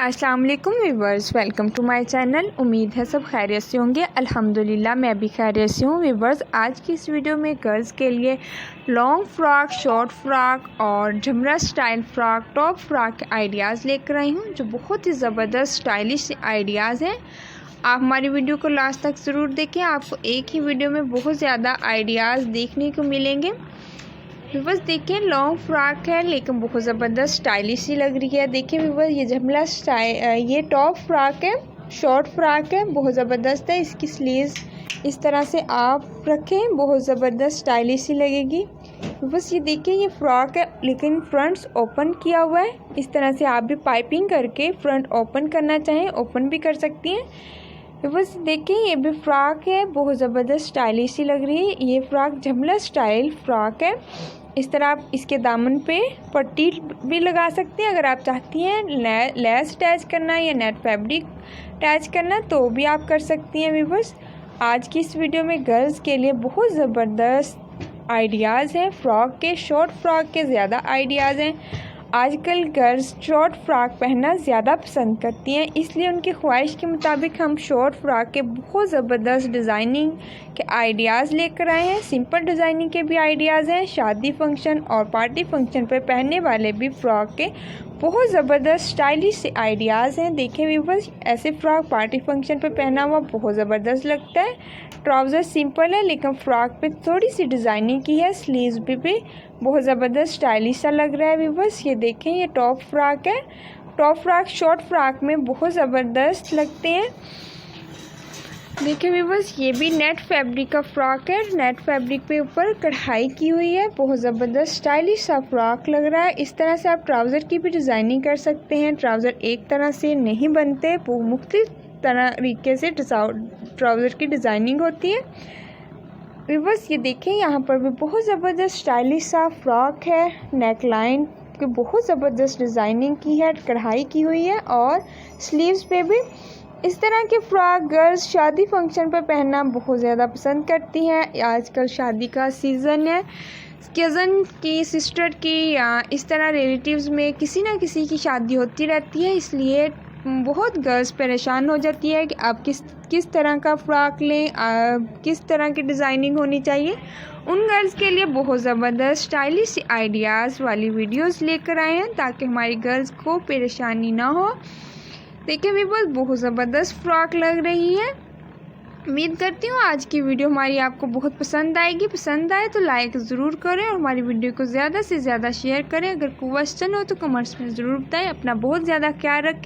अस्सलाम वालेकुम viewers, welcome to my channel. उम्मीद है सब खैरियत से होंगे। अल्हम्दुलिल्लाह मैं भी खैरियत से हूँ। व्यूवर्स, आज की इस वीडियो में गर्ल्स के लिए लॉन्ग फ्रॉक, शॉर्ट फ्रॉक और झमरा स्टाइल फ्रॉक, टॉप फ्रॉक के आइडियाज़ लेकर आई हूँ, जो बहुत ही ज़बरदस्त स्टाइलिश आइडियाज़ हैं। आप हमारी वीडियो को लास्ट तक ज़रूर देखें, आपको एक ही वीडियो में बहुत ज़्यादा आइडियाज़ देखने को मिलेंगे। व्यूवर्स देखिए, लॉन्ग फ्रॉक है लेकिन बहुत ज़बरदस्त स्टाइलिश ही लग रही है। देखिए व्यूवर्स, ये झमला स्टाइल, ये टॉप फ्रॉक है, शॉर्ट फ्रॉक है, बहुत ज़बरदस्त है। इसकी स्लीव्स इस तरह से आप रखें, बहुत ज़बरदस्त स्टाइलिश ही लगेगी। व्यूवर्स ये देखिए, ये फ्रॉक है लेकिन फ्रंट्स ओपन किया हुआ है। इस तरह से आप भी पाइपिंग करके फ्रंट ओपन करना चाहें, ओपन भी कर सकती हैं। व्यूवर्स देखिए, ये भी फ्रॉक है, बहुत ज़बरदस्त स्टाइलिश ही लग रही है। ये फ्रॉक झमला स्टाइल फ्रॉक है। इस तरह आप इसके दामन पे पट्टी भी लगा सकते हैं। अगर आप चाहती हैं लेस अटैच करना या नेट फैब्रिक अटैच करना तो भी आप कर सकती हैं। व्यूवर्स, आज की इस वीडियो में गर्ल्स के लिए बहुत ज़बरदस्त आइडियाज़ हैं। फ्रॉक के, शॉर्ट फ्रॉक के ज़्यादा आइडियाज़ हैं। आजकल गर्ल्स शॉर्ट फ्रॉक पहनना ज़्यादा पसंद करती हैं, इसलिए उनकी ख्वाहिश के मुताबिक हम शॉर्ट फ्रॉक के बहुत ज़बरदस्त डिज़ाइनिंग के आइडियाज़ लेकर आए हैं। सिंपल डिज़ाइनिंग के भी आइडियाज़ हैं। शादी फंक्शन और पार्टी फंक्शन पर पहनने वाले भी फ्रॉक के बहुत ज़बरदस्त स्टाइलिश से आइडियाज़ हैं। देखें व्यूवर्स, ऐसे फ्रॉक पार्टी फंक्शन पर पहना हुआ बहुत ज़बरदस्त लगता है। ट्राउज़र सिंपल है लेकिन फ्रॉक पे थोड़ी सी डिज़ाइनिंग की है। स्लीव्स भी बहुत ज़बरदस्त स्टाइलिश सा लग रहा है। व्यूवर्स ये देखें, ये टॉप फ्रॉक है। टॉप फ्रॉक शॉर्ट फ्रॉक में बहुत ज़बरदस्त लगते हैं। देखिए व्यूवर्स, ये भी नेट फैब्रिक का फ्रॉक है। नेट फैब्रिक पे ऊपर कढ़ाई की हुई है, बहुत ज़बरदस्त स्टाइलिश सा फ्रॉक लग रहा है। इस तरह से आप ट्राउज़र की भी डिज़ाइनिंग कर सकते हैं। ट्राउज़र एक तरह से नहीं बनते, वो मुख्तलिफ तरीके से ट्राउज़र की डिज़ाइनिंग होती है। व्यूवर्स ये देखें, यहाँ पर भी बहुत ज़बरदस्त स्टाइलिश सा फ्रॉक है। नेक लाइन की बहुत ज़बरदस्त डिज़ाइनिंग की है, कढ़ाई की हुई है और स्लीव्स पे भी इस तरह के फ्रॉक गर्ल्स शादी फंक्शन पर पहनना बहुत ज़्यादा पसंद करती हैं। आजकल शादी का सीज़न है, कज़न की, सिस्टर की या इस तरह रिलेटिव्स में किसी ना किसी की शादी होती रहती है, इसलिए बहुत गर्ल्स परेशान हो जाती है कि आप किस तरह का फ़्रॉक लें, किस तरह की डिज़ाइनिंग होनी चाहिए। उन गर्ल्स के लिए बहुत ज़बरदस्त स्टाइलिश आइडियाज़ वाली वीडियोस लेकर आए हैं ताकि हमारी गर्ल्स को परेशानी ना हो। देखिए व्यूअर्स, बहुत ज़बरदस्त फ़्रॉक लग रही है। उम्मीद करती हूँ आज की वीडियो हमारी आपको बहुत पसंद आएगी। पसंद आए तो लाइक ज़रूर करें और हमारी वीडियो को ज़्यादा से ज़्यादा शेयर करें। अगर क्वेश्चन हो तो कमेंट्स में ज़रूर बताएं। अपना बहुत ज़्यादा ख्याल रखें।